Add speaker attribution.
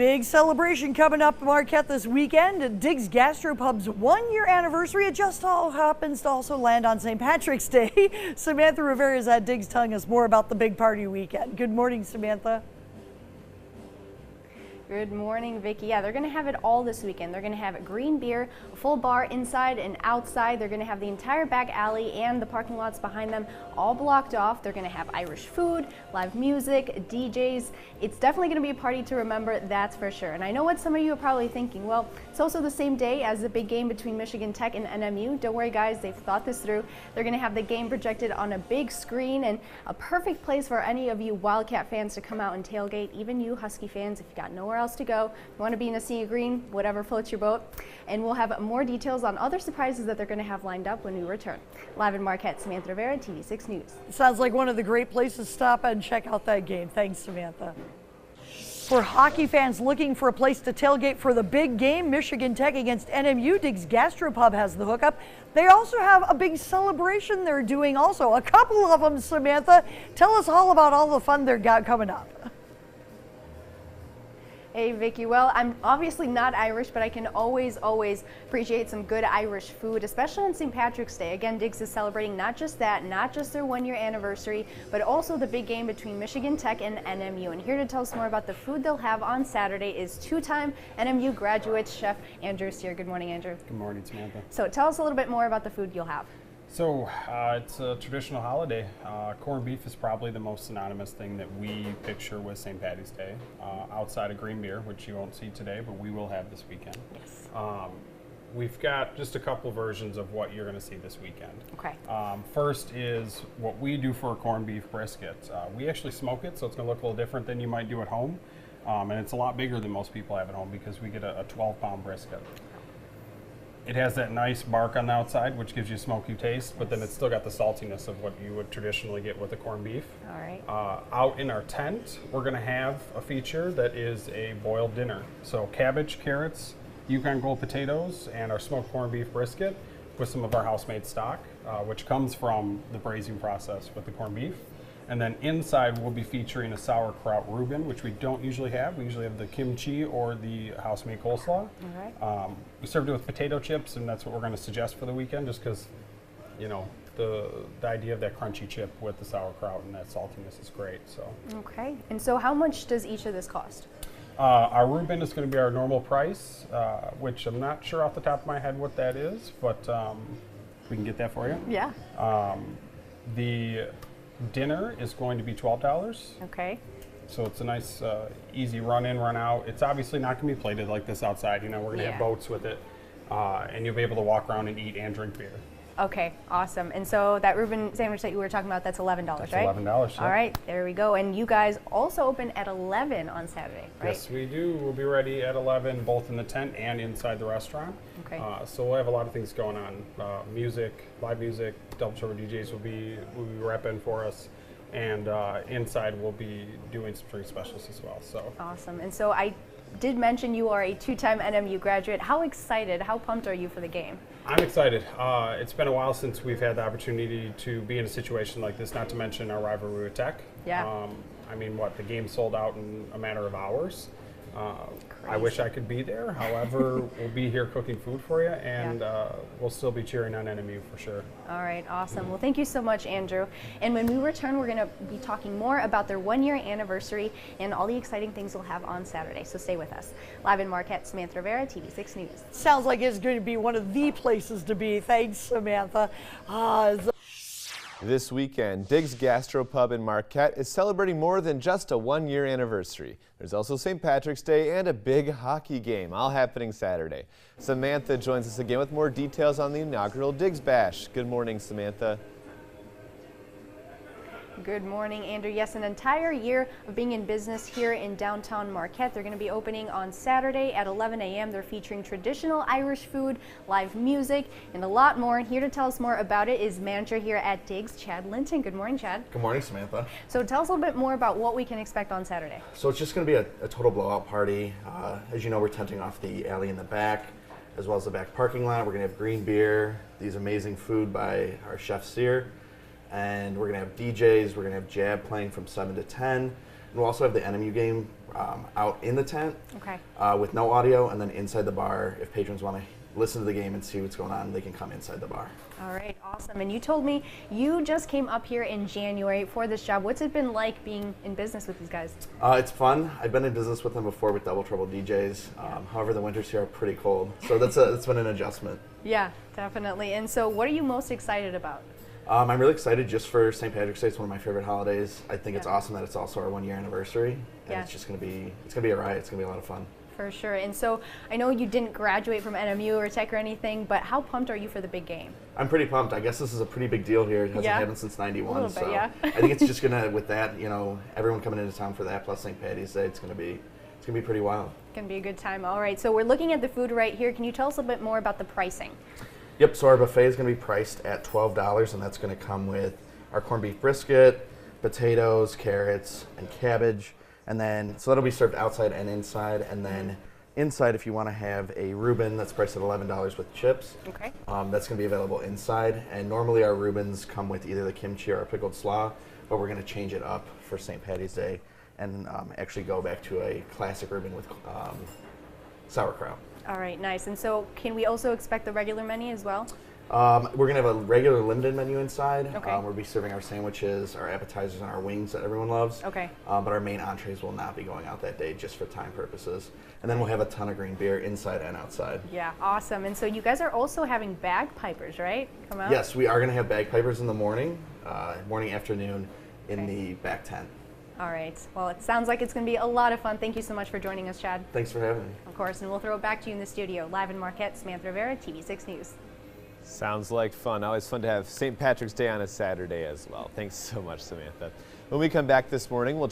Speaker 1: Big celebration coming up in Marquette this weekend. Diggs Gastropub's 1-year anniversary. It just all happens to also land on St. Patrick's Day. Samantha Rivera is at Diggs telling us more about the big party weekend. Good morning, Samantha.
Speaker 2: Good morning, Vicki. Yeah, they're going to have it all this weekend. They're going to have green beer, a full bar inside and outside. They're going to have the entire back alley and the parking lots behind them all blocked off. They're going to have Irish food, live music, DJs. It's definitely going to be a party to remember, that's for sure. And I know what some of you are probably thinking. Well, it's also the same day as the big game between Michigan Tech and NMU. Don't worry, guys. They've thought this through. They're going to have the game projected on a big screen and a perfect place for any of you Wildcat fans to come out and tailgate, even you Husky fans if you got nowhere else to go. You want to be in a sea of green, whatever floats your boat. And we'll have more details on other surprises that they're going to have lined up when we return. Live in Marquette, Samantha Rivera, TV6 News.
Speaker 1: Sounds like one of the great places to stop and check out that game. Thanks, Samantha. For hockey fans looking for a place to tailgate for the big game, Michigan Tech against NMU, Diggs Gastropub has the hookup. They also have a big celebration they're doing also. A couple of them, Samantha. Tell us all about all the fun they've got coming up.
Speaker 2: Hey, Vicki. Well, I'm obviously not Irish, but I can always appreciate some good Irish food, especially on St. Patrick's Day. Again, Diggs is celebrating not just that, not just their 1-year anniversary, but also the big game between Michigan Tech and NMU. And here to tell us more about the food they'll have on Saturday is 2-time NMU graduate chef Andrew Steer. Good morning, Andrew.
Speaker 3: Good morning, Samantha.
Speaker 2: So tell us a little bit more about the food you'll have.
Speaker 3: So it's a traditional holiday. Corned beef is probably the most synonymous thing that we picture with St. Patty's Day, outside of green beer, which you won't see today, but we will have this weekend.
Speaker 2: Yes.
Speaker 3: We've got just a couple versions of what you're going to see this weekend.
Speaker 2: Okay.
Speaker 3: First is what we do for a corned beef brisket. We actually smoke it, so it's going to look a little different than you might do at home. And it's a lot bigger than most people have at home because we get a 12-pound brisket. It has that nice bark on the outside, which gives you a smoky taste, but then it's still got the saltiness of what you would traditionally get with a corned beef.
Speaker 2: All right.
Speaker 3: Out in our tent, we're going to have a feature that is a boiled dinner. So cabbage, carrots, Yukon Gold potatoes, and our smoked corned beef brisket with some of our house-made stock, which comes from the braising process with the corned beef. And then inside we'll be featuring a sauerkraut Reuben, which we don't usually have. We usually have the kimchi or the house-made coleslaw.
Speaker 2: All right.
Speaker 3: We served it with potato chips, and that's what we're going to suggest for the weekend, just because, you know, the idea of that crunchy chip with the sauerkraut and that saltiness is great. So.
Speaker 2: Okay. And so how much does each of this cost?
Speaker 3: Our Reuben is going to be our normal price, which I'm not sure off the top of my head what that is, but we can get that for you.
Speaker 2: Yeah.
Speaker 3: The dinner is going to be $12.
Speaker 2: Okay.
Speaker 3: So it's a nice, easy run in, run out. It's obviously not going to be plated like this outside. You know, we're going to have boats with it, and you'll be able to walk around and eat and drink beer.
Speaker 2: Okay, awesome. And so that Reuben sandwich that you were talking about, that's $11,
Speaker 3: That's
Speaker 2: right?
Speaker 3: $11. Yeah.
Speaker 2: All right, there we go. And you guys also open at 11 on Saturday, right?
Speaker 3: Yes, we do. We'll be ready at 11, both in the tent and inside the restaurant.
Speaker 2: Okay.
Speaker 3: So we'll have a lot of things going on. Music, live music, double shoulder DJs will be repping for us. And inside we'll be doing some drink specials as well. So
Speaker 2: awesome. And so I did mention you are a 2-time NMU graduate. How excited, how pumped are you for the game?
Speaker 3: I'm excited. It's been a while since we've had the opportunity to be in a situation like this, not to mention our rivalry with Tech.
Speaker 2: Yeah.
Speaker 3: I mean, the game sold out in a matter of hours. I wish I could be there. However, we'll be here cooking food for you, and we'll still be cheering on NMU for sure.
Speaker 2: All right, awesome. Well, thank you so much, Andrew. And when we return, we're going to be talking more about their 1-year anniversary and all the exciting things we'll have on Saturday. So stay with us. Live in Marquette, Samantha Rivera, TV6 News.
Speaker 1: Sounds like it's going to be one of the places to be. Thanks, Samantha.
Speaker 4: This weekend, Diggs Gastropub in Marquette is celebrating more than just a 1-year anniversary. There's also St. Patrick's Day and a big hockey game, all happening Saturday. Samantha joins us again with more details on the inaugural Diggs Bash. Good morning, Samantha.
Speaker 2: Good morning, Andrew. Yes, an entire year of being in business here in downtown Marquette. They're going to be opening on Saturday at 11 a.m. They're featuring traditional Irish food, live music, and a lot more. And here to tell us more about it is manager here at Diggs, Chad Linton. Good morning, Chad.
Speaker 5: Good morning, Samantha.
Speaker 2: So tell us a little bit more about what we can expect on Saturday.
Speaker 5: So it's just going to be a total blowout party. As you know, we're tenting off the alley in the back, as well as the back parking lot. We're going to have green beer, these amazing food by our chef Sear. And we're going to have DJs, we're going to have Jab playing from 7 to 10. And we'll also have the NMU game out in the tent
Speaker 2: Okay.
Speaker 5: with no audio, and then inside the bar, if patrons want to listen to the game and see what's going on, they can come inside the bar.
Speaker 2: All right, awesome. And you told me you just came up here in January for this job. What's it been like being in business with these guys?
Speaker 5: It's fun. I've been in business with them before with Double Trouble DJs. However, the winters here are pretty cold, so it's been an adjustment.
Speaker 2: Yeah, definitely. And so what are you most excited about?
Speaker 5: I'm really excited just for St. Patrick's Day. It's one of my favorite holidays. I think it's
Speaker 2: Yeah.
Speaker 5: awesome that it's also our 1-year anniversary, and
Speaker 2: Yeah.
Speaker 5: it's gonna be a riot. It's gonna be a lot of fun.
Speaker 2: For sure. And so I know you didn't graduate from NMU or Tech or anything, but how pumped are you for the big game?
Speaker 5: I'm pretty pumped. I guess this is a pretty big deal here. It hasn't
Speaker 2: Yeah.
Speaker 5: happened since '91,
Speaker 2: A little bit,
Speaker 5: so
Speaker 2: yeah.
Speaker 5: I think it's just gonna, with that, everyone coming into town for that plus St. Patty's Day, it's gonna be pretty wild.
Speaker 2: Going to be a good time. All right. So we're looking at the food right here. Can you tell us a bit more about the pricing?
Speaker 5: Yep. So our buffet is gonna be priced at $12, and that's gonna come with our corned beef brisket, potatoes, carrots, and cabbage, and then so that'll be served outside and inside, and then inside, if you want to have a Reuben, that's priced at $11 with chips.
Speaker 2: Okay.
Speaker 5: That's going to be available inside. And normally our Reubens come with either the kimchi or a pickled slaw, but we're going to change it up for St. Patty's Day and actually go back to a classic Reuben with sauerkraut.
Speaker 2: All right. Nice. And so can we also expect the regular menu as well?
Speaker 5: We're going to have a regular limited menu inside.
Speaker 2: Okay.
Speaker 5: We'll be serving our sandwiches, our appetizers, and our wings that everyone loves.
Speaker 2: Okay.
Speaker 5: But our main entrees will not be going out that day just for time purposes. And then we'll have a ton of green beer inside and outside.
Speaker 2: Yeah. Awesome. And so you guys are also having bagpipers, right? Come out?
Speaker 5: Yes, we are going to have bagpipers in the morning, afternoon in the back tent.
Speaker 2: All right. Well, it sounds like it's going to be a lot of fun. Thank you so much for joining us, Chad.
Speaker 5: Thanks for having me.
Speaker 2: Of course. And we'll throw it back to you in the studio. Live in Marquette, Samantha Rivera, TV6 News.
Speaker 4: Sounds like fun. Always fun to have St. Patrick's Day on a Saturday as well. Thanks so much, Samantha. When we come back this morning, we'll